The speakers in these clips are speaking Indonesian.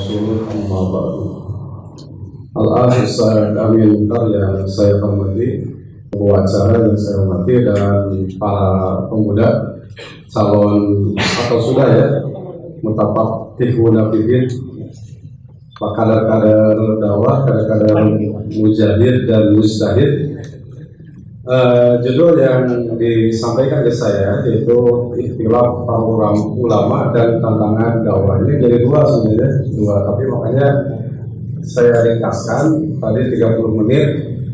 Rasulullah amma ba'du. Al-Akhir Sayyid Amin yang saya hormati, pembawa acara yang saya hormati, dan para pemuda calon atau sudah ya mutapak tihuna bibit, kader-kader dakwah, kader-kader mujahid dan mustahid. Judul yang disampaikan ke saya yaitu Ikhtilaf para ulama dan tantangan dakwah. Ini jadi dua sebenarnya, tapi makanya saya ringkaskan tadi 30 menit,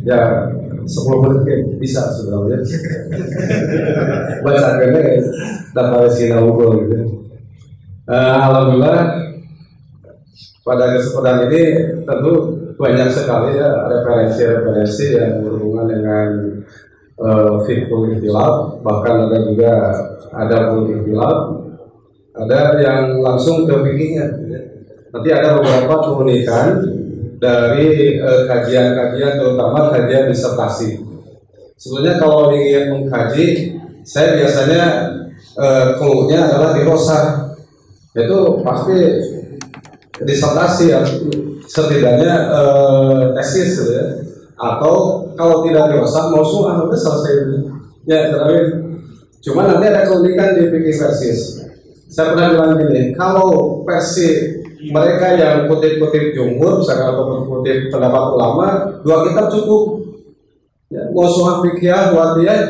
ya 10 menit bisa sebenarnya. Baca kene dapat sinau gitu. Alhamdulillah pada kesempatan ini tentu banyak sekali ya referensi-referensi yang berhubungan dengan fiqhul ikhtilaf, bahkan ada juga adabul ikhtilaf, ada yang langsung ke fikihnya. Nanti ada beberapa keunikan dari kajian-kajian, terutama kajian disertasi. Sebenarnya kalau ingin mengkaji, saya biasanya keluhnya adalah di rosa, itu pasti disertasi ya, setidaknya tesis gitu ya. Atau kalau tidak diwasak mau suah udah selesai ya terakhir. Cuma nanti ada keunikan di fikih versis. Saya pernah bilang gini, kalau versi mereka yang kutip-kutip jumhur misalkan atau kutip pendapat ulama, 2 kitab cukup ya, mausu'ah fikih wadiyah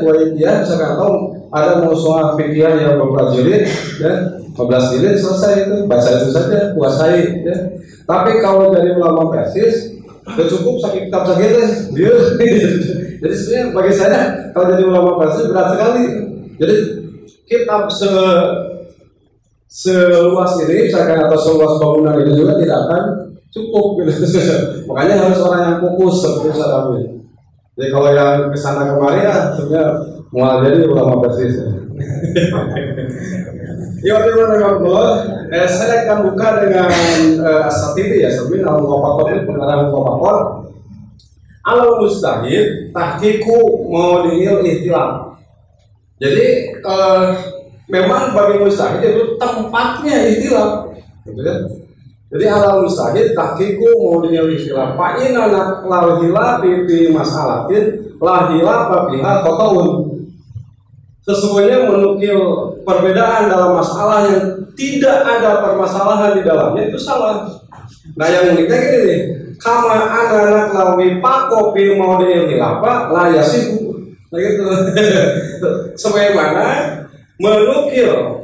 misalkan, atau ada mausu'ah fikih yang beberapa jilid ya, 15 jilid selesai, itu baca itu saja, kuasai ya. Tapi kalau dari ulama versis udah cukup sakit kitab sakit dia. Jadi sebenarnya bagi saya kalau jadi ulama versis berat sekali. Jadi kitab seluas ini misalkan atau seluas bangunan ini juga tidak akan cukup gitu. Makanya harus orang yang fokus seperti saya ambil. Jadi kalau yang kesana kemari ya sebenarnya mau jadi ulama versis. Ya saya akan buka dengan As-Satibi ya, sebenarnya al-Muqaffaqah ini pengarang Muqaffaqah. Al-Mustahid tahqiqu mawdi'il ikhtilaf. Jadi memang bagi mustahid itu tempatnya ikhtilaf, gitu ya. Jadi al-mustahid tahqiqu mawdi'il ikhtilaf. Fa inna la khilaf fi mas'alatin la khilaf fiha qat'un. Sesungguhnya menukil perbedaan dalam masalah yang tidak ada permasalahan di dalamnya itu salah. Nah yang uniknya gini nih, kama anak lawi pakopi mau diilapa lah ya sih, nah gitu. Sebagaimana menukil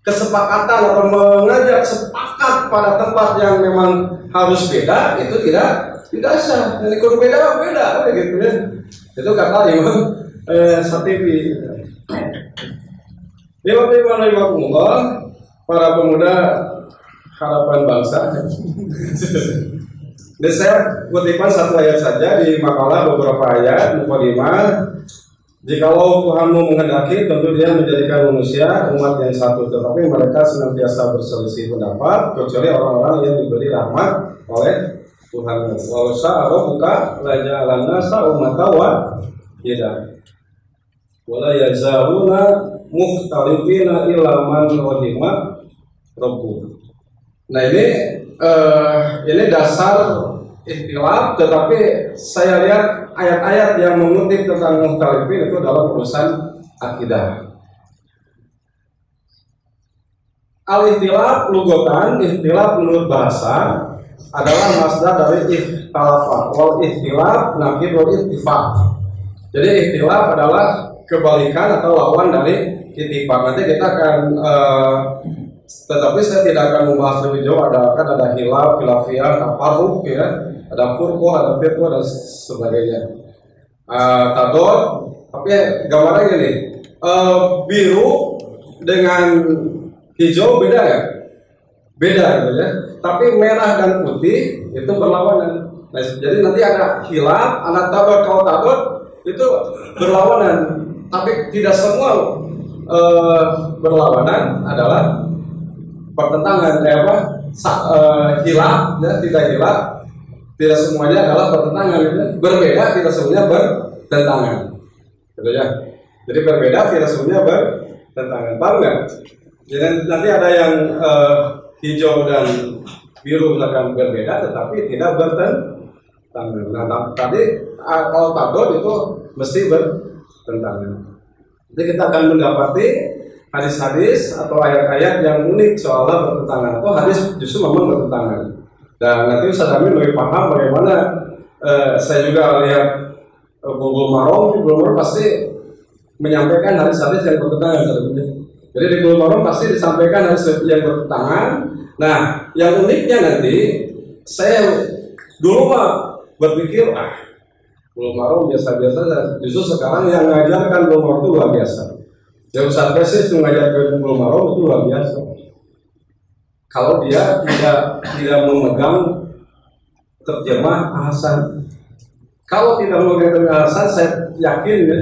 kesepakatan atau mengajak sepakat pada tempat yang memang harus beda itu tidak sah. Jadi kalau beda gitu ya. Itu kata Imam Satibi. Lima para pemuda harapan bangsa. Dan saya kutipkan satu ayat saja di makalah beberapa ayat mukadimah. Jikalau Tuhanmu menghendaki, tentu Dia menjadikan manusia umat yang satu, tetapi mereka senantiasa berselisih pendapat, kecuali orang-orang yang diberi rahmat oleh Tuhan. Walau sa'ahu buka laja'alanna sa'umata wa tidak. Wala yazaluna mukhtalifina illa man rahima rabbuh. Nah ini dasar ikhtilaf, tetapi saya lihat ayat-ayat yang mengutip tentang mukhtalifin itu dalam urusan akidah. Al-ikhtilaf lugotan, ikhtilaf menurut bahasa adalah masdar dari ikhtalafa. Wal ikhtilaf nakidul ittifaq. Jadi ikhtilaf adalah kebalikan atau lawan dari ittifaq. Nanti kita akan tetapi saya tidak akan membahas lebih jauh. Ada hilaf, hilafiyah, tafarruq ya, ada furqah, ada firqah dan sebagainya. Tadod, tapi gambarnya gini, biru dengan hijau beda ya? Beda gitu ya. Tapi merah dan putih itu berlawanan. Nah, jadi nanti ada hilaf, ada tadod. Kalau tadod itu berlawanan, tapi tidak semua berlawanan adalah pertentangan. Hilaf ya, tidak hilaf, tidak semuanya adalah pertentangan ya. Berbeda tidak semuanya bertentangan gitu ya. Jadi berbeda tidak semuanya bertentangan. Paham nggak? Jadi nanti ada yang hijau dan biru misalkan berbeda tetapi tidak bertentangan. Nah tadi kalau tadod itu mesti bertentangan. Jadi kita akan mendapati hadis-hadis atau ayat-ayat yang unik soalnya bertentangan atau hadis justru memang bertentangan. Dan nanti Ustaz Amin lebih paham bagaimana saya juga lihat Bulbul Maram pasti menyampaikan hadis-hadis yang bertentangan. Jadi di Bulbul Maram pasti disampaikan hadis yang bertentangan. Nah, yang uniknya nanti saya dulu mah berpikir Bulbul Maram biasa-biasa, justru sekarang yang mengajarkan Bulbul Maram itu luar biasa. Yang Ustaz Persis mengajarkan Bulbul Maram itu luar biasa. Kalau dia tidak memegang terjemah Hasan, kalau tidak memegang terjemah Hasan, saya yakin ya,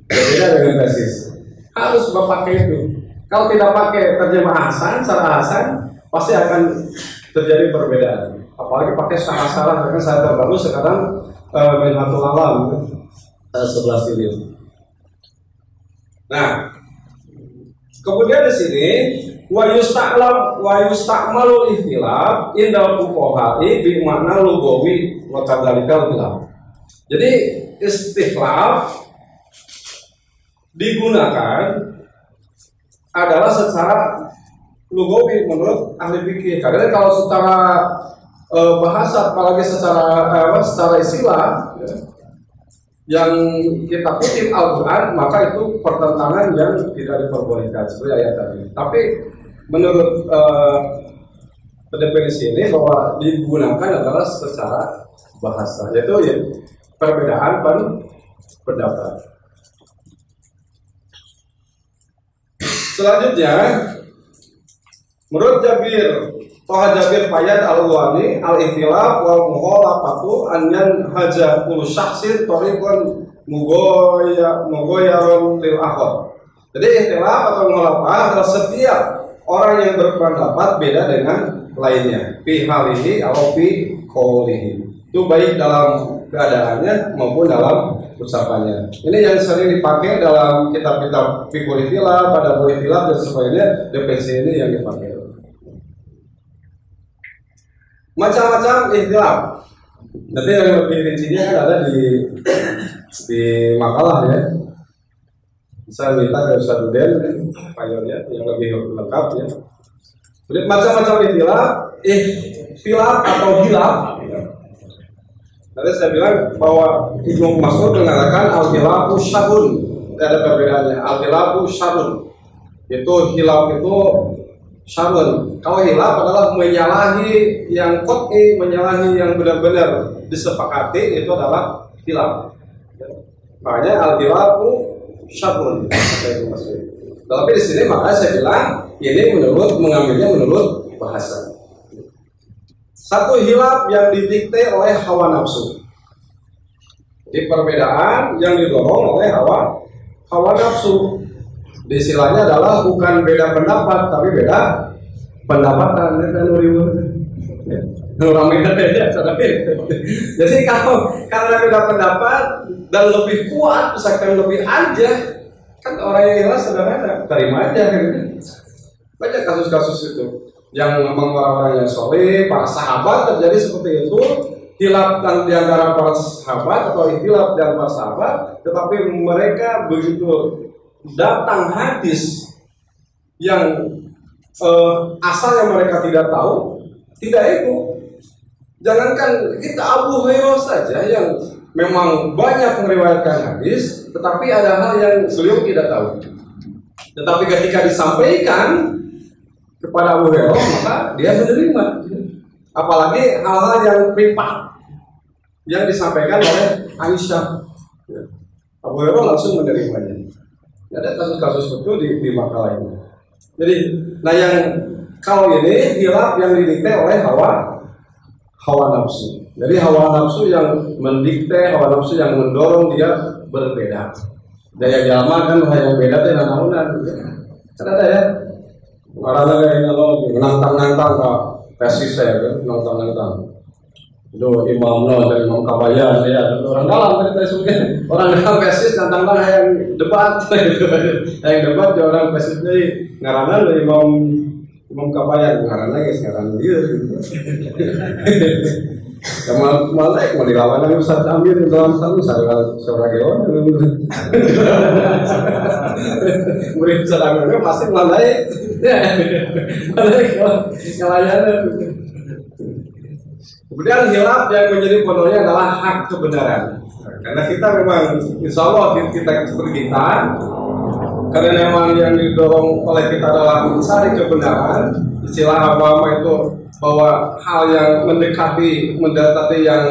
berbeda dengan Persis. Harus pakai itu. Kalau tidak pakai terjemah Hasan, secara Hasan, pasti akan terjadi perbedaan. Apalagi pakai salah-salah, karena saya terbaru sekarang Minhatul Alam 11 ini. Nah, kemudian di sini wa yusta'malu ihtilaf indal fuqaha'i bi makna lugawi wa kadzalikal khilaf. Jadi istikhlaf digunakan adalah secara lugawi menurut ahli fikih. Karena kalau secara bahasa, apalagi secara istilah yang kita kutip Al-Quran, maka itu pertentangan yang tidak diperbolehkan seperti ayat tadi. Tapi menurut definisi ini bahwa digunakan adalah secara bahasa, yaitu ya, perbedaan pendapat. Selanjutnya, menurut Toha Jabir Fayyad Al-Wani al-Ikhtilaf wal mukhalafatu anyan haja kullu syakhsin tariqan mughayyaron lil akhar. Jadi ikhtilaf atau mukhalafah adalah setiap orang yang berpendapat beda dengan lainnya. Fi halihi atau fi qaulihi. Itu baik dalam keadaannya maupun dalam ucapannya. Ini yang sering dipakai dalam kitab-kitab fikul ikhtilaf, pada ikhtilaf dan sebagainya. Definisi ini yang dipakai. Macam-macam ikhtilaf. Nanti yang lebih rincinya kan ada di makalah ya. Saya minta ke Ustaz Duden file-nya yang lebih lengkap ya. Jadi macam-macam ikhtilaf atau hilaf. Tadi saya bilang bahwa Ibnu Mas'ud mengatakan al-khilafu syarrun. Ada perbedaannya. Al-khilafu syarrun. Itu hilaf itu syarrun. Kalau hilaf adalah menyalahi yang qat'i, menyalahi yang benar-benar disepakati, itu adalah hilaf. Makanya al-khilafu syarrun. Tapi di sini makanya saya bilang ini mengambilnya menurut bahasa. Satu hilaf yang didikte oleh hawa nafsu. Di perbedaan yang didorong oleh hawa nafsu. Istilahnya adalah bukan beda pendapat, tapi beda pendapatan. Jadi kalau karena beda pendapat dan lebih kuat, misalkan lebih aja, kan orang yang ikhlas sederhana, terima aja. Banyak kasus-kasus itu yang memang orang-orang yang soleh, para sahabat terjadi seperti itu, hilaf di antara para sahabat atau ikhtilaf di antara para sahabat, tetapi mereka begitu datang hadis yang asalnya mereka tidak tahu, tidak ikut. Jangankan kita Abu Hurairah saja yang memang banyak meriwayatkan hadis, tetapi ada hal yang beliau tidak tahu. Tetapi ketika disampaikan kepada Abu Hurairah, maka dia menerima. Apalagi hal-hal yang privat yang disampaikan oleh Aisyah, Abu Hurairah langsung menerimanya. Ada kasus-kasus itu di makalah ini. Jadi, nah yang kalau ini hilaf yang didikte oleh hawa nafsu. Jadi hawa nafsu yang mendikte, hawa nafsu yang mendorong dia berbeda. Daya jalma kan yang beda teh nanaonan. Kan ada ya. Karena kalau nantang-nantang kak tesis saya kan nantang-nantang. Itu imamnya dari Imam Kabayan ya, orang dalam kan kita sebutnya. Orang dalam tesis nantang-nantang yang debat gitu. Yang debat orang tesis dari ngaranan dari Imam kabayan ngaran lagi sekarang dia. Kamu malek mau dilawan lagi Ustaz Amir dalam satu seorang geon. Murid Ustaz Amir pasti malek. Malek kelayanan. Kemudian hilaf yang menjadi pondoknya adalah hak kebenaran. Karena kita memang insya Allah kita seperti kita. Karena memang yang didorong oleh kita adalah mencari kebenaran. Istilah agama itu bahwa hal yang mendekati yang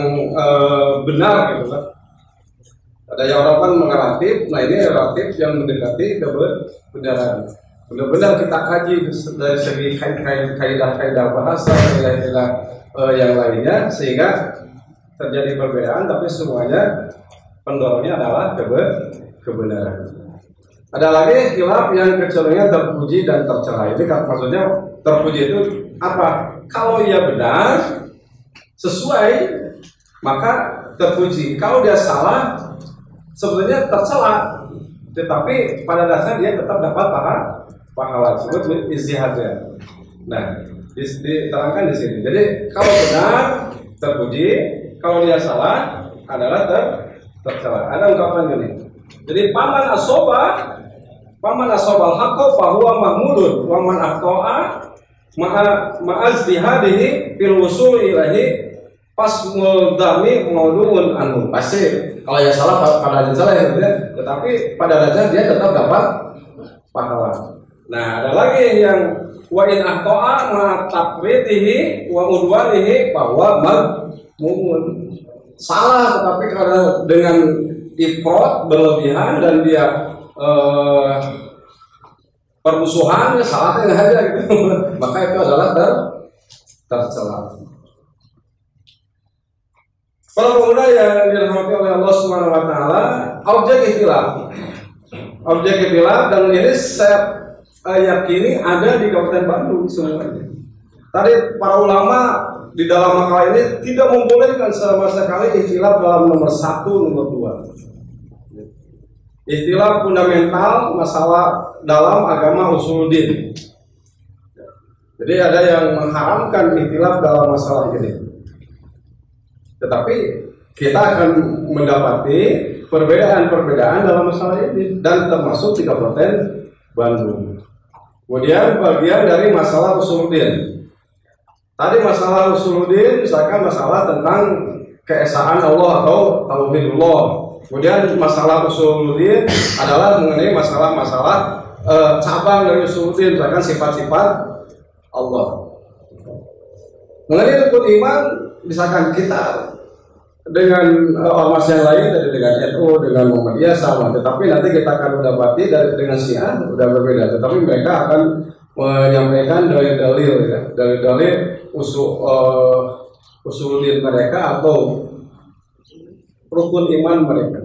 benar gitu kan. Ada yang orang kan relatif, nah ini relatif yang mendekati kebenaran. Benar-benar kita kaji dari segi kaidah-kaidah bahasa, kaidah-kaidah yang lainnya sehingga terjadi perbedaan, tapi semuanya pendorongnya adalah kebenaran. Ada lagi khilaf yang kecenderungannya terpuji dan tercela. Itu kan maksudnya terpuji itu apa? Kalau ia benar sesuai maka terpuji. Kalau dia salah sebenarnya tercela. Tetapi pada dasarnya dia tetap dapat pahala. Sebut ijtihadnya. Nah, diterangkan di sini. Jadi kalau benar terpuji, kalau dia salah adalah tercela. Ada ungkapan gini. Jadi paman asobal hakko fahuwa mahmudun wa man akhto'a ma'az dihadihi fil wusul ilahi pasmul dami maudu'un anhu. Pasti kalau yang salah pada yang salah ya, tetapi pada dasarnya dia tetap dapat pahala. Nah, ada lagi yang wa in akhto'a ma taqridihi wa udwanihi bahwa magmumun. Salah tetapi karena dengan ifrat berlebihan dan dia permusuhan, salahnya nggak ada gitu. Maka itu adalah tercela. Para pemuda yang dirahmati oleh Allah Subhanahu Wa Taala, objek ikhtilaf dan ini saya yakini ada di Kabupaten Bandung semuanya. Tadi para ulama di dalam makalah ini tidak membolehkan sama sekali ikhtilaf dalam nomor 1, nomor 2. Ikhtilaf fundamental masalah dalam agama usuluddin. Jadi ada yang mengharamkan ikhtilaf dalam masalah ini. Tetapi kita akan mendapati perbedaan-perbedaan dalam masalah ini dan termasuk di Kabupaten Bandung. Kemudian bagian dari masalah usuluddin. Tadi masalah usuluddin misalkan masalah tentang keesaan Allah atau tauhidullah. Kemudian masalah usuluddin adalah mengenai masalah-masalah cabang dari usuluddin, misalkan sifat-sifat Allah. Mengenai rukun iman, misalkan kita dengan ormas yang lain, dari dengan NU, dengan Muhammadiyah sama, tetapi nanti kita akan mendapati dengan Syiah sudah berbeda. Tetapi mereka akan menyampaikan dalil-dalil, ya, dalil-dalil usuluddin mereka atau rukun iman mereka.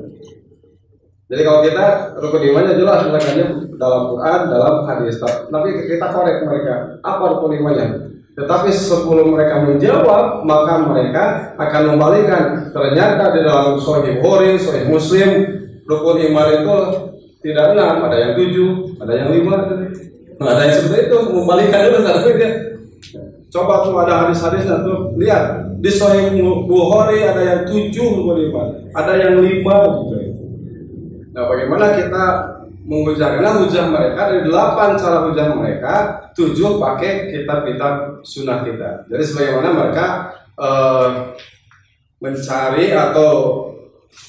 Jadi kalau kita rukun imannya jelas misalnya dalam Quran, dalam hadis. Tapi kita korek mereka apa rukun imannya. Tetapi sebelum mereka menjawab, maka mereka akan membalikan. Ternyata di dalam Sahih Bukhari, Sahih Muslim, rukun iman itu tidak 6, ada yang 7, ada yang 5, ada yang seperti itu. Membalikan dulu dia. Coba tuh ada hadis-hadisnya tuh, lihat. Di Sahih Bukhari ada yang 7 rukun iman, ada yang 5 juga. Nah, bagaimana kita menghujah? Karena hujah mereka dari 8 cara hujah mereka, 7 pakai kitab-kitab sunnah kita. Jadi sebagaimana mereka mencari atau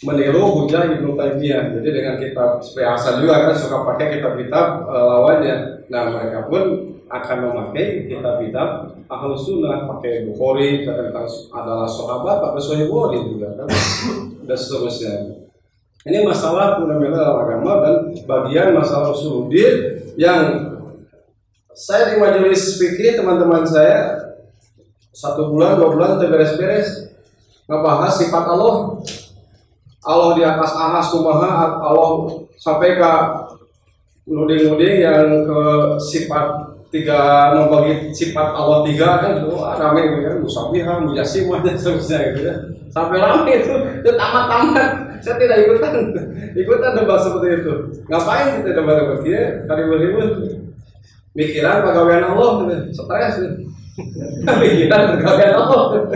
meniru hujah Ibnu Taimiyah. Jadi dengan kitab seperti Hasan juga kan suka pakai kitab-kitab lawannya. Nah, mereka pun akan memakai kitab-kitab Ahlus Sunnah, pakai Bukhari tentang adalah sahabat, pakai Sahih Bukhari juga kan, dan seterusnya. Ini masalah fundamental agama dan bagian masalah usuluddin yang saya di majelis fikih teman-teman saya 1 bulan 2 bulan terberes-beres ngebahas sifat Allah. Allah di atas ahas kumaha, Allah sampai ke nuding-nuding yang ke sifat 3, membagi sifat Allah 3 kan itu rame kan, musabihah, mujassimah dan seterusnya gitu ya. Sampai rame itu tamat-tamat. Saya tidak ikutan debat seperti itu. Ngapain kita debat dia? Kali beribut. mikiran pegawaian Allah, stres. Mikiran pegawaian Allah,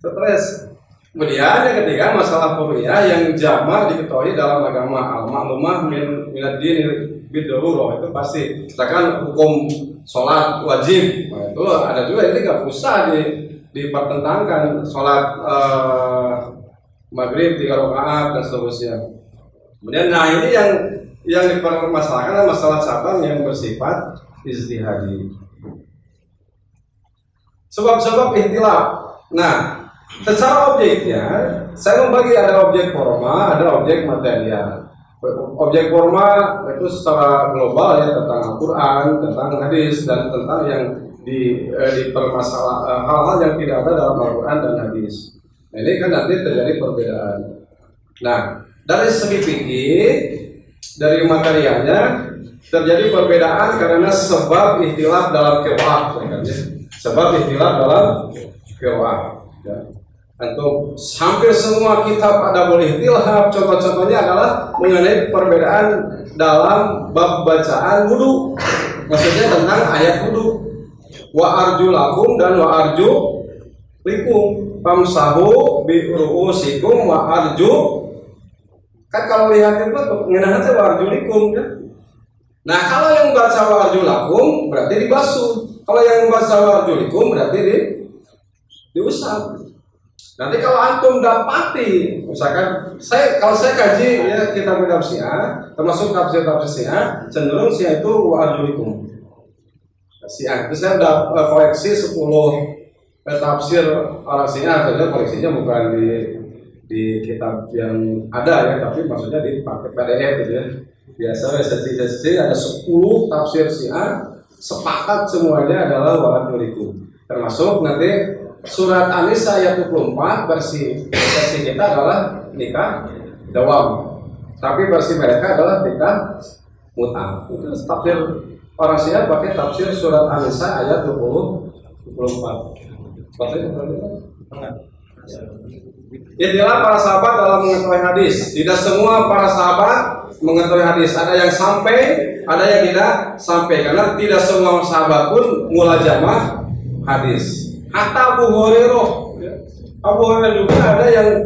stres. Kemudian yang ketiga masalah furu'iyah yang jamak diketahui dalam agama al-ma'lumah minad din bid-darurah, itu pasti. Misalkan hukum sholat wajib, nah, itu ada juga, ini nggak usah dipertentangkan. Sholat maghrib 3 rakaat dan seterusnya. Kemudian nah ini yang dipermasalahkan adalah masalah cabang yang bersifat ijtihadi. Sebab-sebab ikhtilaf. Nah, secara objeknya, saya membagi ada objek formal, ada objek material. Objek formal itu secara global ya, tentang Al-Quran, tentang hadis, dan tentang yang dipermasalah hal-hal yang tidak ada dalam Al-Quran dan hadis. Nah, ini kan nanti terjadi perbedaan. Nah, dari segi fikih, dari materialnya terjadi perbedaan karena sebab ikhtilaf dalam qiraah, sebab ikhtilaf dalam qiraah. Ya. Untuk hampir semua kitab ada boleh ikhtilaf. Contoh-contohnya adalah mengenai perbedaan dalam bab bacaan wudu. Maksudnya tentang ayat wudu. Wa arjulakum dan wa arjulikum famsahu bi ru'usikum wa arju. Kan kalau lihat itu mengenai wa arjulikum ya. Nah, kalau yang baca wa arjulakum berarti dibasuh. Kalau yang baca wa arjulikum berarti diusap. Nanti kalau antum dapati, misalkan kalau saya kaji ya kitab-kitab Syiah, termasuk tafsir Syiah, cenderung Syiah itu wa arjulikum. Syiah itu saya udah koleksi 10 tafsir orang Syiah, saja koleksinya bukan di kitab yang ada ya, tapi maksudnya di pakai PDF gitu ya. Biasa resensi ada 10 tafsir Syiah, sepakat semuanya adalah wa arjulikum. Termasuk nanti surat An-Nisa ayat 24 versi kita adalah nikah dawam, tapi versi mereka adalah nikah mut'ah. Itu tafsir orang Syiah pakai tafsir surat An-Nisa ayat 24. Inilah para sahabat dalam mengetahui hadis. Tidak semua para sahabat mengetahui hadis. Ada yang sampai, ada yang tidak sampai. Karena tidak semua sahabat pun mulajamah hadis. Hatta Abu Hurairah juga ada yang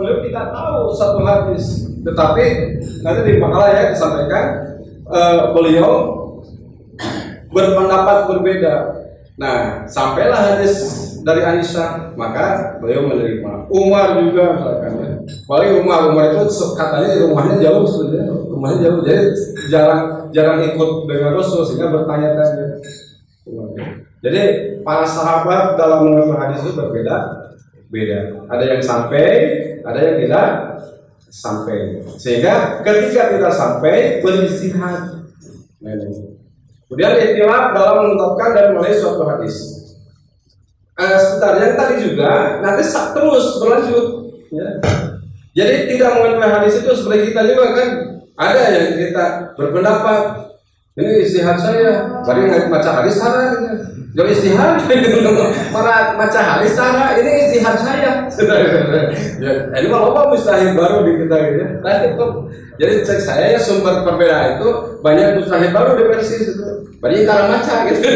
beliau tidak tahu satu hadis, tetapi nanti di makalah ya disampaikan beliau berpendapat berbeda. Nah, sampailah hadis dari Aisyah, maka beliau menerima. Umar juga misalkan ya. Paling Umar itu katanya rumahnya jauh sebenarnya, rumahnya jauh, jadi jarang ikut dengan Rasul sehingga bertanya-tanya. Jadi para sahabat dalam mengetahui hadis itu berbeda. Ada yang sampai, ada yang tidak sampai. Sehingga ketika tidak sampai beristihad. Kemudian ikhtilaf dalam menetapkan dan menilai suatu hadis. Sebentar, yang tadi juga nanti terus berlanjut. Ya. Jadi tidak mengetahui hadis itu seperti kita juga kan. Ada yang kita berpendapat ini istihad saya, baru nggak baca hadis sana. Jadi istihad, mana baca hadis sana, ini istihad saya. Ya, ini malah apa mustahil baru di kita gitu. Jadi cek saya ya sumber perbedaan itu banyak mustahil baru di versi itu. Banyak cara maca gitu.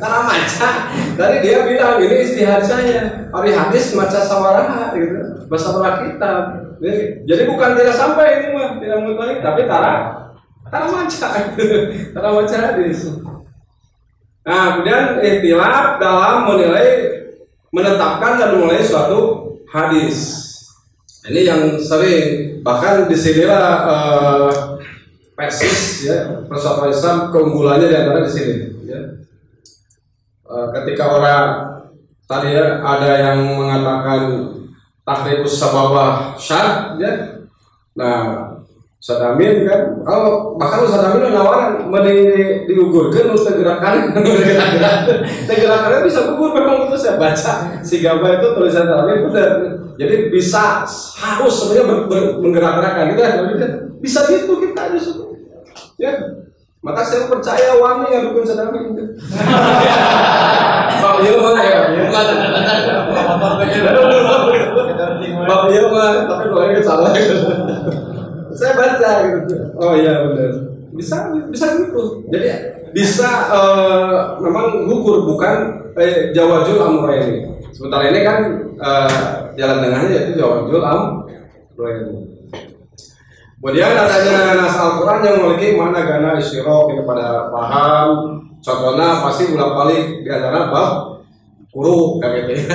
Cara maca. Tadi dia bilang ini istihad saya. Hari hadis maca sawaraha gitu. Bahasa kitab. Jadi bukan tidak sampai ini mah, tidak mengetahui, tapi cara maca. Cara maca hadis. Nah, kemudian ikhtilaf dalam menetapkan dan menilai suatu hadis. Ini yang sering, bahkan disinilah persis ya persatuan Islam keunggulannya di antara di sini. Ya. Ketika orang tadi ya ada yang mengatakan tahribus sababah syarh, ya. Nah, Ustaz Amin kan, kalau bahkan Ustaz Amin nawaran digugurkan untuk gerakan bisa gugur memang itu saya baca si gambar itu tulisan Ustaz Amin benar. Jadi bisa harus sebenarnya menggerak-gerakkan gitu kan, bisa gitu kita justru. Ya, maka saya percaya wangi yang dukung Ustaz Amin. Bab ieu mah ya, bab ieu mah tapi boleh salah. Saya baca gitu. Oh iya benar. bisa gitu. Jadi bisa memang gugur, bukan jawazul amrayn. Sementara ini kan jalan tengahnya yaitu jawazul amrayn. Kemudian adanya nas Al-Quran yang memiliki makna gana isyirah kepada paham. Contohnya pasti bolak-balik di antara bab huruf kayak gitu.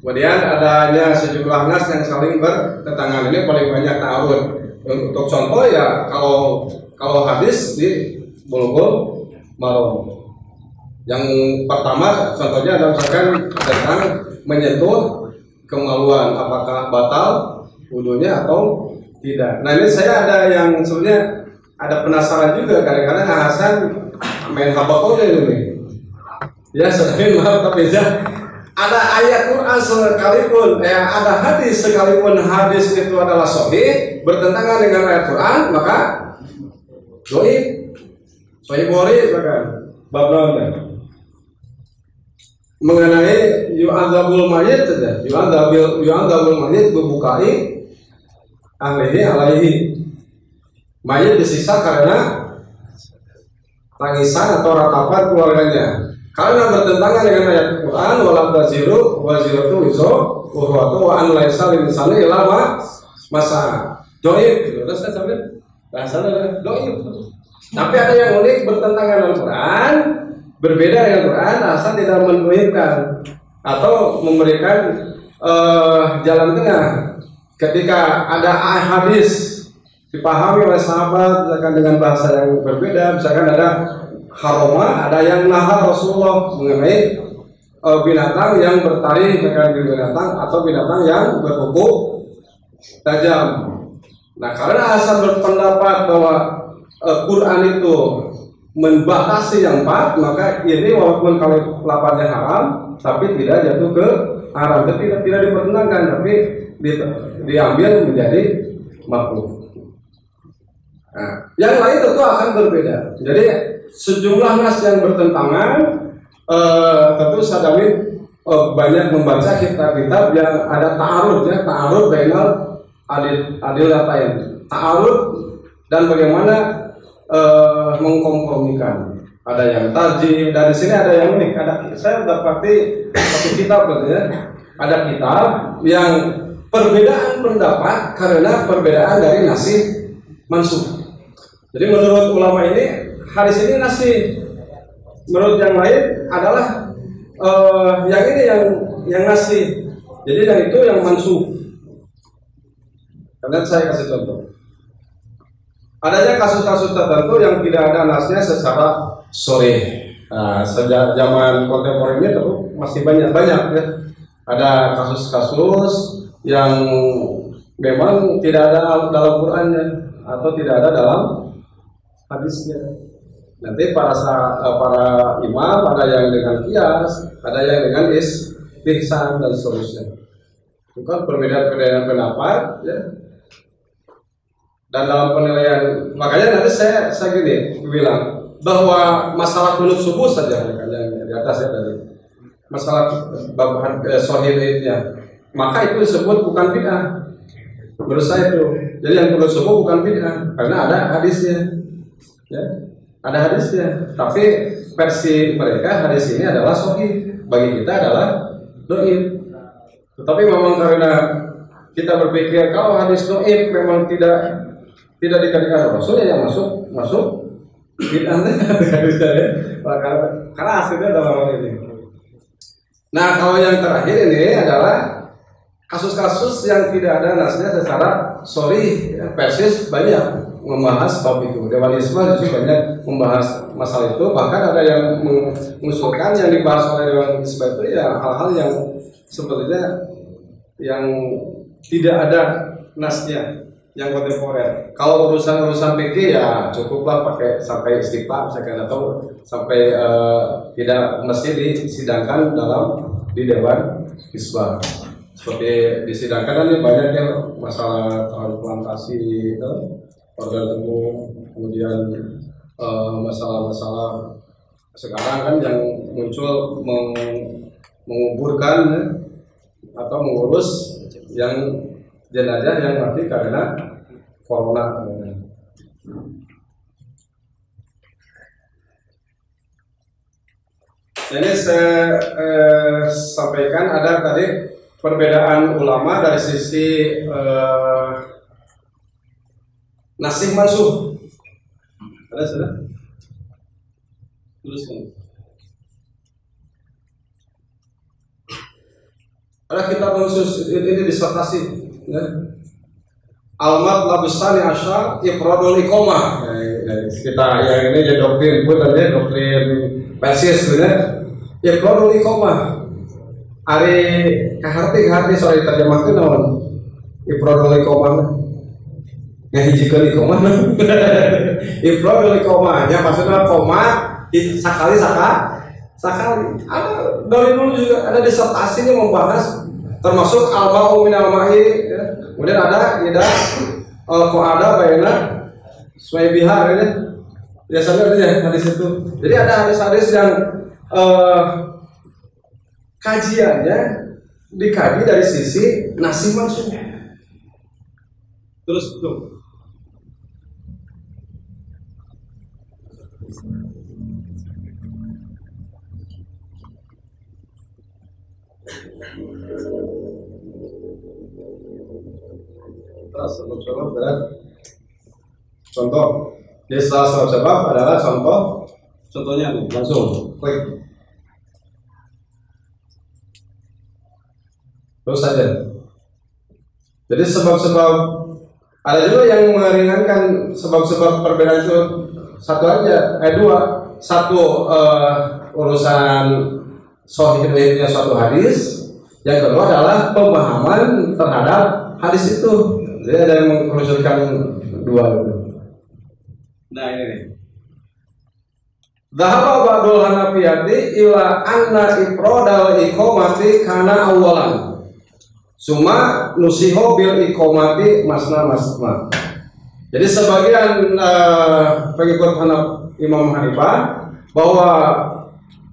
Kemudian adanya sejumlah nas yang saling bertentangan, ini paling banyak ta'arud. Untuk contoh ya kalau hadis di Bulughul Maram. Yang pertama contohnya adalah misalkan tentang menyentuh kemaluan, apakah batal wudunya atau tidak. Nah ini saya ada yang sebenarnya ada penasaran juga, kadang-kadang Hasan main habakonya ini. Ya sedangkan maaf tapi ya ada ayat Quran sekalipun, ada hadis sekalipun hadis itu adalah sahih bertentangan dengan ayat Quran, maka dhaif, sahih Bukhari bahkan bab mengenai yu'adzabul mayit saja, yu'adzabul mayit berbukai ahlihi alaihi, mayit disiksa karena tangisan atau ratapan keluarganya karena bertentangan dengan ayat Quran, walam taziru waziratu wizra ukhra wa an laisa lil insani illa ma masa dhaif. Terus kan sampai bahasanya dhaif. Tapi ada yang unik, bertentangan dengan Quran, berbeda dengan Quran, asal tidak mendoifkan atau memberikan jalan tengah. Ketika ada hadis dipahami oleh sahabat misalkan dengan bahasa yang berbeda, misalkan ada haroma, ada yang nahar Rasulullah mengenai binatang yang bertaring dengan binatang atau binatang yang berkuku tajam. Nah karena asal berpendapat bahwa Quran itu membatasi yang 4, maka ini walaupun kalau lapatnya haram tapi tidak jatuh ke haram, tidak diperkenankan, tapi diambil menjadi makruh. Nah, yang lain tentu akan berbeda. Jadi sejumlah nas yang bertentangan, tentu Sadami banyak membaca kitab-kitab yang ada ta'arud, ya, ta'arud bainal adillatain, ta'arud dan bagaimana mengkompromikan. Ada yang tarjih, dan di sini ada yang unik. Saya dapati satu kitab, ya, ada kitab yang perbedaan pendapat karena perbedaan dari nasih mansukh. Jadi menurut ulama ini hadis ini nasih, menurut yang lain adalah yang ini yang nasih. Jadi yang itu yang mansukh. Karena saya kasih contoh. Adanya kasus-kasus tertentu yang tidak ada nasnya secara sharih. Nah, sejak zaman kontemporer ini tentu masih banyak ya. Ada kasus-kasus yang memang tidak ada dalam Qurannya atau tidak ada dalam hadisnya. Nanti para imam ada yang dengan kias, ada yang dengan istihsan dan seterusnya. Bukan perbedaan pendapat, ya. Dan dalam penilaian, makanya nanti saya gini bilang bahwa masalah kunut subuh saja yang di atas ya tadi, masalah bab sahihnya, maka itu disebut bukan bid'ah. Menurut saya itu, jadi yang kunut subuh bukan bid'ah karena ada hadisnya, ya, ada hadisnya. Tapi versi mereka hadis ini adalah sahih, bagi kita adalah dhaif. Tetapi memang karena kita berpikir kalau hadis dhaif memang tidak dikatakan Rasul, yang masuk bid'ah karena hasilnya dalam hal ini. Nah kalau yang terakhir ini adalah kasus-kasus yang tidak ada nasnya secara sharih, ya, persis banyak membahas bab itu. Dewan Isma juga banyak membahas masalah itu, bahkan ada yang mengusulkan yang dibahas oleh Dewan Isma itu ya hal-hal yang sebenarnya yang tidak ada nasnya, yang kontemporer. Kalau urusan fikih ya cukuplah pakai sampai istiqlal misalkan, atau sampai tidak mesti disidangkan di Dewan Isma. Seperti disidangkan kan banyak ya masalah transplantasi, organ tubuh, kemudian masalah-masalah sekarang kan yang muncul menguburkan, ya, atau mengurus yang jenazah yang mati karena corona. Ini saya sampaikan ada tadi perbedaan ulama dari sisi nasikh mansuh. Ada sudah? Tuliskan. Ada kitab khusus ini disertasi. Ya. Almat labustani asyar ifradul iqomah. Kita yang ini jadi doktrin pun tadi doktrin Persis bener. Ifradul iqomah. Ari kaharti soal terjemahkeun naon? Ifradul iqomah. Ngahijikeun iqomah. Ifradul iqomah nya maksudnya koma sekali. Ada dari dulu juga ada disertasinya membahas termasuk al-ma'u minal ma'i ya. Kemudian ada ada baina suaibihar ya. Biasanya ada hadis itu. Jadi ada hadis-hadis yang kajiannya dikaji dari sisi nasikh mansuh. Terus tuh. Sebab adalah contoh. Jadi salah sebab adalah contohnya nih, langsung klik. Terus saja. Jadi sebab-sebab ada juga yang meringankan sebab-sebab perbedaan itu satu aja, dua. Satu urusan sahihnya suatu hadis. Yang kedua adalah pemahaman terhadap hadis itu. Jadi ada yang mengerucutkan dua itu. Nah ini nih. Dhahaba ba'dul hanafiyati ila anna ifradal iqamati kana awalan. Suma nusiho bil iqamati masna. Jadi sebagian pengikut Imam Hanifah bahwa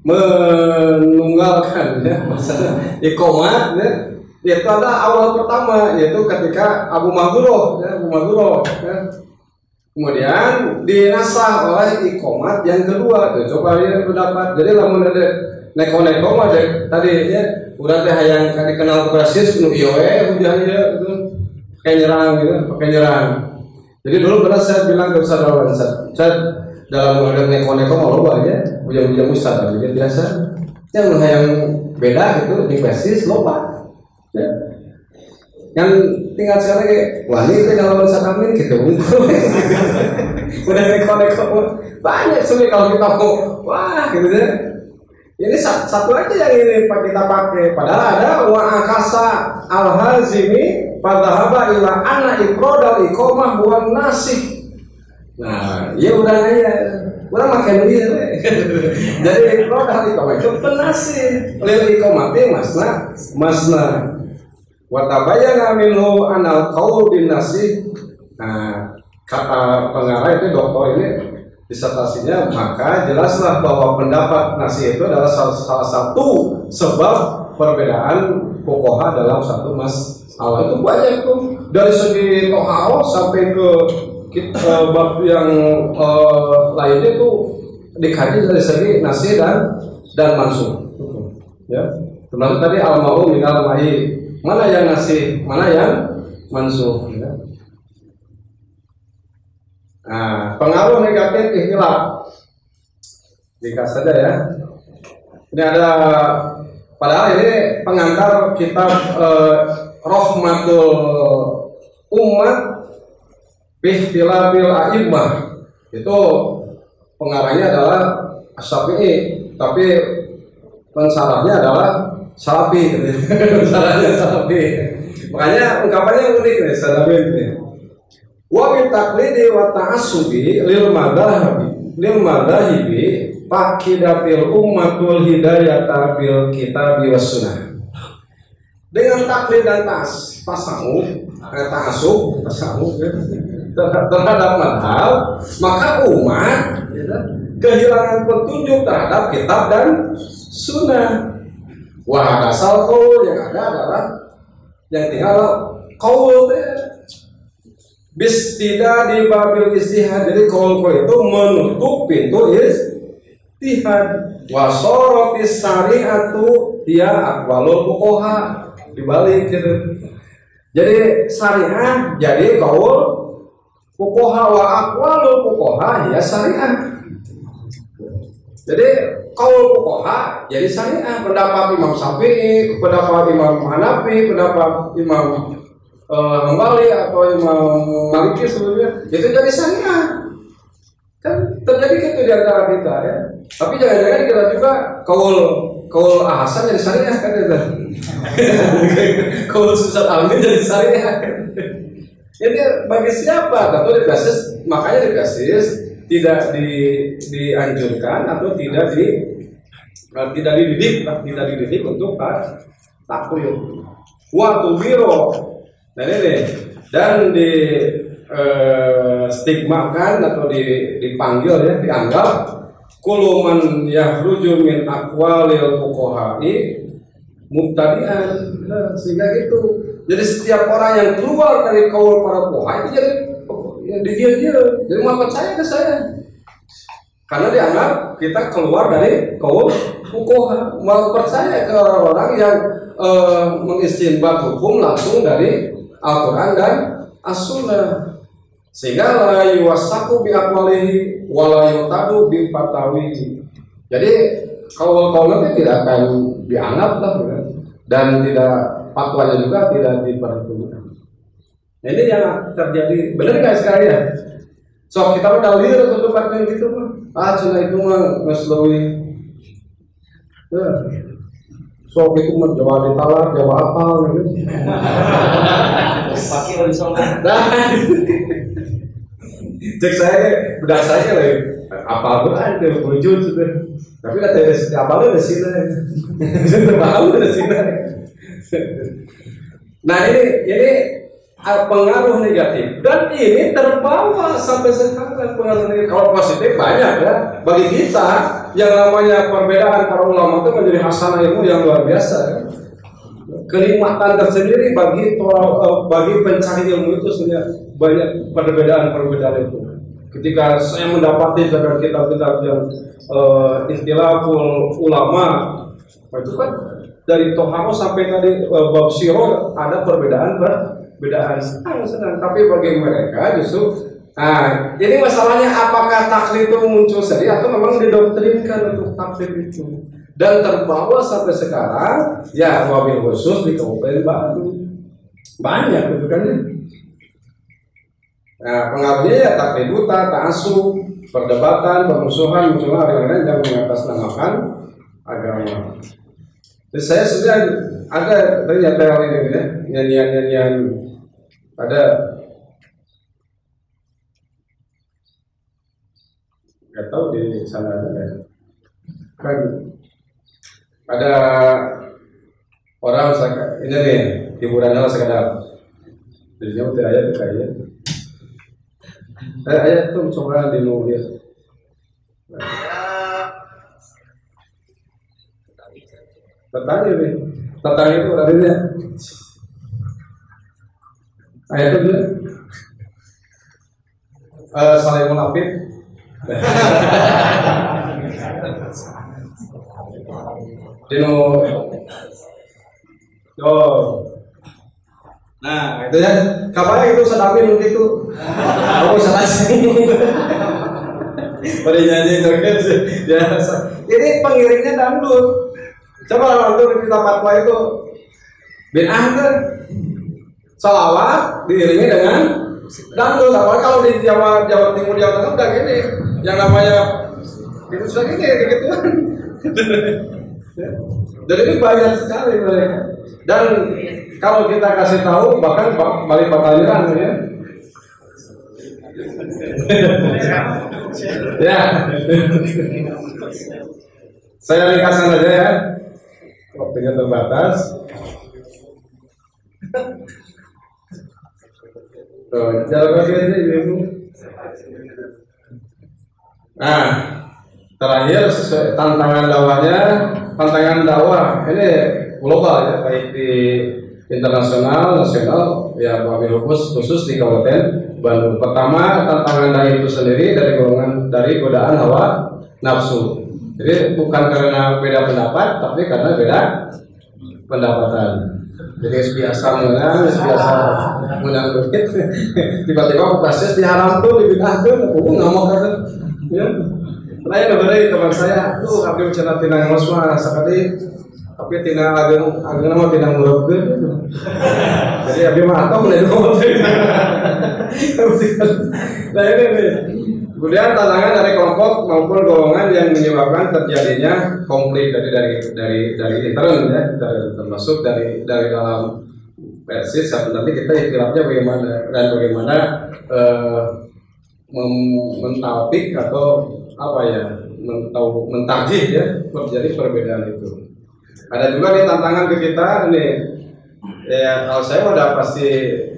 menunggalkan ya masalah iqamat ya itu adalah awal pertama, yaitu ketika Abu Maghurah ya. Kemudian dinasah oleh iqamat yang kedua tuh. Coba lihat pendapat. Jadi lamun ada neko-neko mah tadi ya udah teh hayang dikenal persis nu ieu hujannya gitu pakai nyerang. Jadi dulu pernah saya bilang ke Ustaz Rawan, saya dalam menghadap neko-neko mau loba aja hujan-hujan Ustaz jadi biasa. Yang hayang beda gitu di persis loba. Ya. Kan tinggal sekali kayak wah ini kalau misalkan ini kita ngumpul udah neko-neko banyak sulit kalau kita mau wah gitu ya. Ini satu aja yang ini kita pakai padahal ada wa akasa al-hazimi padahaba ila anna ifradal iqamah wa nasikh. Nah ya udah aja orang makan dia jadi ifradal iqamah itu penasih lil iqamati masna watabayana minhu anal qaul bin nasih. Nah, kata pengarah itu doktor ini disertasinya, maka jelaslah bahwa pendapat nasih itu adalah salah satu sebab perbedaan fuqaha dalam satu masalah. Itu banyak tuh dari segi toharoh sampai ke bab yang lainnya tuh dikaji dari segi nasih dan mansuh. Ya, termasuk tadi al-ma'u minal ma'i. Mana yang nasih, mana yang mansuh ya. Nah, pengaruh negatif ikhtilaf jika saja ya. Ini ada padahal ini pengantar kitab Rahmatul Ummah Bihtilabil A'immah. Itu pengarangnya adalah Asy-Syafi'i, tapi pensarahnya adalah Salafi, salahnya Salafi. Makanya ungkapannya unik nih, Salafi ini. Wa min taqlidi wa ta'assubi lil madhahibi faqidatil ummatul hidayata bil kitabi was sunnah. Dengan taklid dan ta'assub terhadap madhab, maka umat kehilangan petunjuk terhadap kitab dan sunnah. Wah, asal qaul yang ada adalah yang tinggal qaul bistida di babil istihad. Jadi qaul itu menutup pintu istihad. wasorotis syariatu ya aqwalul fuqaha, dibalik gitu. Jadi syariah jadi qaul fuqaha wa aqwalul fuqaha ya syariah. Jadi qaul fuqaha jadi syariah, pendapat Imam Syafi'i, pendapat Imam Hanafi, pendapat Imam Hambali atau Imam Maliki sebelumnya itu jadi syariah. Kan terjadi gitu di antara kita ya. Tapi jangan-jangan kita juga kaul ahasan jadi syariah kan itu. Kaul susat amin jadi syariah. Jadi bagi siapa? Tentu dibasis, makanya dibasis tidak dianjurkan atau tidak dididik untuk taklid. Waktu biro, dan di stigmakan atau dipanggil ya, dianggap kuluman yahruju min aqwalil fuqaha'i mubtadi'an. Nah, sehingga gitu. Jadi setiap orang yang keluar dari kaul para fuqaha itu jadi dia jadi mau percaya ke saya. Karena dianggap kita keluar dari kaul fuqaha, mau percaya ke orang-orang yang mengistinbat hukum langsung dari Al-Qur'an dan As-Sunnah. Sehingga la yuwasaku bi aqwalihi wa la yutadu bi fatawihi. Jadi kaul-kaulnya tidak akan dianggap lah, dan tidak fatwanya juga tidak diperhitungkan. Nah, ini yang terjadi, benar nggak sekalian? So kita udah lihat tempatnya gitu mah, cina itu mah ngeslawi. So itu mah Jawa ditalak, Jawa apa gitu. Pakai wali songo. Cek saya, bedak saya lagi apa beran itu wujud sudah. Tapi nggak tahu apa lu di sini, terbahu di sini. Nah ini pengaruh negatif dan ini terbawa sampai sekarang pengaruh negatif. Kalau positif banyak ya bagi kita yang namanya perbedaan para ulama itu menjadi hasanah ilmu yang luar biasa ya. Kenikmatan tersendiri bagi pencari ilmu itu sebenarnya banyak perbedaan itu. Ketika saya mendapati dari kitab-kitab yang istilahul ulama, itu kan dari Toharo sampai tadi bab Siro ada perbedaan senang. Tapi bagi mereka justru, nah jadi masalahnya apakah taklid itu muncul sendiri atau memang didoktrinkan untuk taklid itu? Dan terbawa sampai sekarang ya wabil khusus di Kabupaten Bandung banyak gitu kan ya. Nah pengaruhnya ya taklid buta, ta'assub, perdebatan, permusuhan, muncullah dengan yang mengatasnamakan agama. Jadi saya sudah ada ternyata ini ya nyanyian ada nggak tahu di sana ada kan. Ada orang ini nih hiburannya sekadar jadinya udah ayat kayak ayat tuh coba dinulis tentang itu artinya ayat itu saling melapit. Dino, nah itu ya, kapan itu sedapin begitu, aku selesai. Pada nyanyi terkait biasa. Ini pengiringnya dangdut. Coba dangdut kita fatwa itu bid'ah kan, salawat diiringi dengan dangdut. Apalagi kalau di Jawa Timur Jawa Tengah udah gini, yang namanya itu sudah gini gitu kan. Dan ini banyak sekali mereka. Dan kalau kita kasih tahu bahkan balik pertanyaan ya. Ya. Saya ringkaskan aja ya. Waktunya terbatas. Jalan lagi aja Ibu. Nah, terakhir sesuai tantangan dakwah ini global ya, baik di internasional, nasional, ya wabil khusus di Kabupaten Bandung. Pertama, tantangan dakwah itu sendiri dari godaan hawa nafsu. Jadi bukan karena beda pendapat, tapi karena beda pendapatan. Jadi biasa menang duit, tiba-tiba proses diharam tuh dibidahkan, aku nggak mau kan? Ya, lain dari teman saya, tuh aku bicara tinang mas mah sekali, tapi tinang ageng nama tinang murabger. Jadi abi mah atau mulai ngomong. Nah ini. Kemudian tantangan dari kelompok maupun golongan yang menyebabkan terjadinya konflik dari intern ya, termasuk dari dalam persis. Nanti kita ikhtilafnya bagaimana dan bagaimana mentauhid atau apa ya, mentarjih ya terjadi perbedaan itu. Ada juga nih tantangan ke kita nih, ya kalau saya udah pasti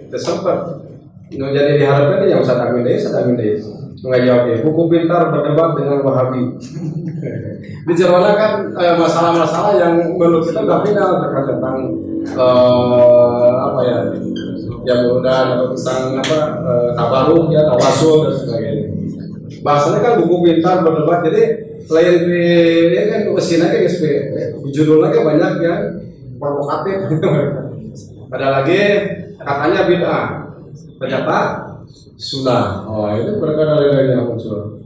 kesempat. Jadi diharapkan yang Ustaz Amin deh. Menjawab ya, buku pintar berdebat dengan Wahabi. Di Jerman kan masalah-masalah yang menurut kita nggak final terkait tentang apa ya, yang mudah tentang apa tabaruk ya, tawasul dan sebagainya. Bahasanya kan buku pintar berdebat, jadi lain di ya kan kesini kan judulnya kan banyak ya provokatif. Ada lagi katanya bid'ah, ternyata sudah. Oh itu berkata dari yang muncul.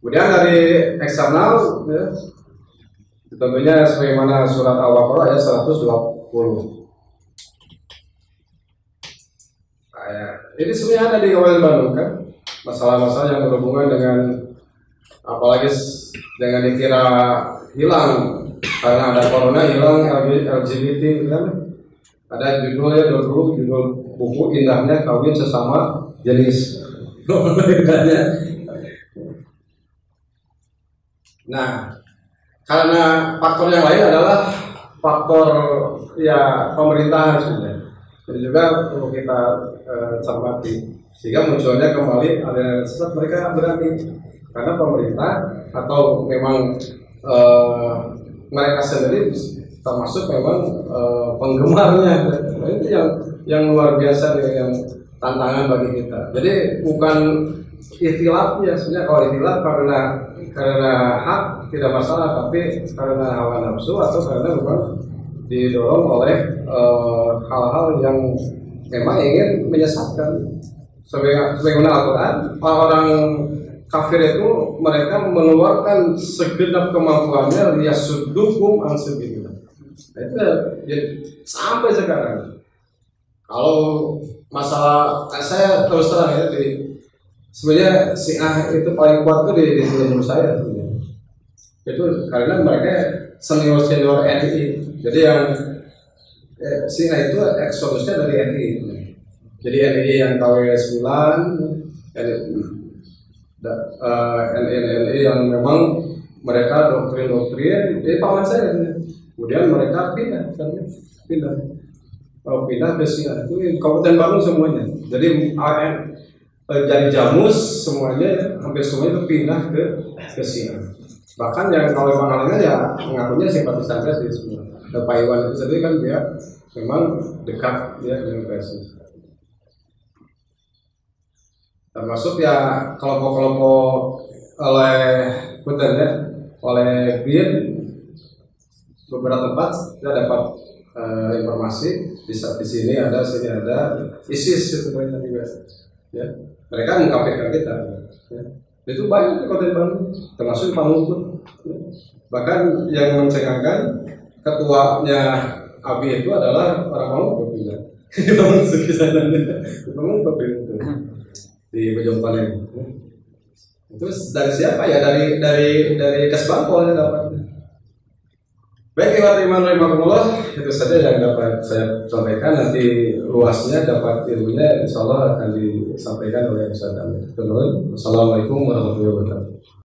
Kemudian dari eksternal ya, tentunya sebagaimana surat Al-Baqarah ayat 120. Ini sebenarnya ada di Kabupaten Bandung kan, masalah-masalah yang berhubungan dengan apalagi dengan dikira hilang karena ada corona, hilang LGBT kan. Ada judulnya dulu judul buku indahnya kawin sesama jenis. Nah, karena faktor yang lain adalah faktor ya pemerintahan sebenarnya. Jadi juga perlu kita cermati sehingga munculnya kembali aliran sesat mereka berani karena pemerintah atau memang mereka sendiri termasuk memang penggemarnya. Nah, itu yang luar biasa nih, yang tantangan bagi kita. Jadi bukan ikhtilaf ya, sebenarnya kalau ikhtilaf karena hak tidak masalah, tapi karena hawa nafsu atau karena memang didorong oleh hal-hal yang memang ingin menyesatkan. Sebagaimana Al-Quran, orang kafir itu mereka mengeluarkan segenap kemampuannya liyasuddukum an sabilillah. Itu ya, sampai sekarang. Kalau masalah saya terus terang ya, sebenarnya Syiah itu paling kuat tuh di seluruh saya sebenarnya. Itu karena mereka senior NI. Jadi yang Syiah itu eksodusnya dari NI. Jadi NI yang KW 9, NI yang memang mereka doktrin jadi paman saya. Kemudian mereka pindah ke Syiah itu Kabupaten Bandung semuanya. Jadi dari Jamus semuanya hampir semuanya itu pindah ke Syiah. Bahkan yang kalau pangalengan ya mengakunya simpatisan sih semua. Pak Iwan itu sendiri kan dia memang dekat ya dengan PSI. Termasuk ya kelompok-kelompok oleh BIN beberapa tempat kita dapat informasi di sini ada ISIS itu banyak juga ya, mereka mengkafirkan kita ya. Itu banyak di Kota Bandung termasuk Pamungkut ya. Bahkan yang mencengangkan ketuanya ABI itu adalah orang Pamungkut juga. Kita masuk ke sana Pamungkut itu di Bojongkonen ya. Terus dari siapa ya, dari Kesbangpol yang dapat. Baik, Iman itu saja yang dapat saya sampaikan. Nanti luasnya dapat ilmunya insya Allah akan disampaikan oleh Ustaz Amin. Assalamualaikum warahmatullahi wabarakatuh.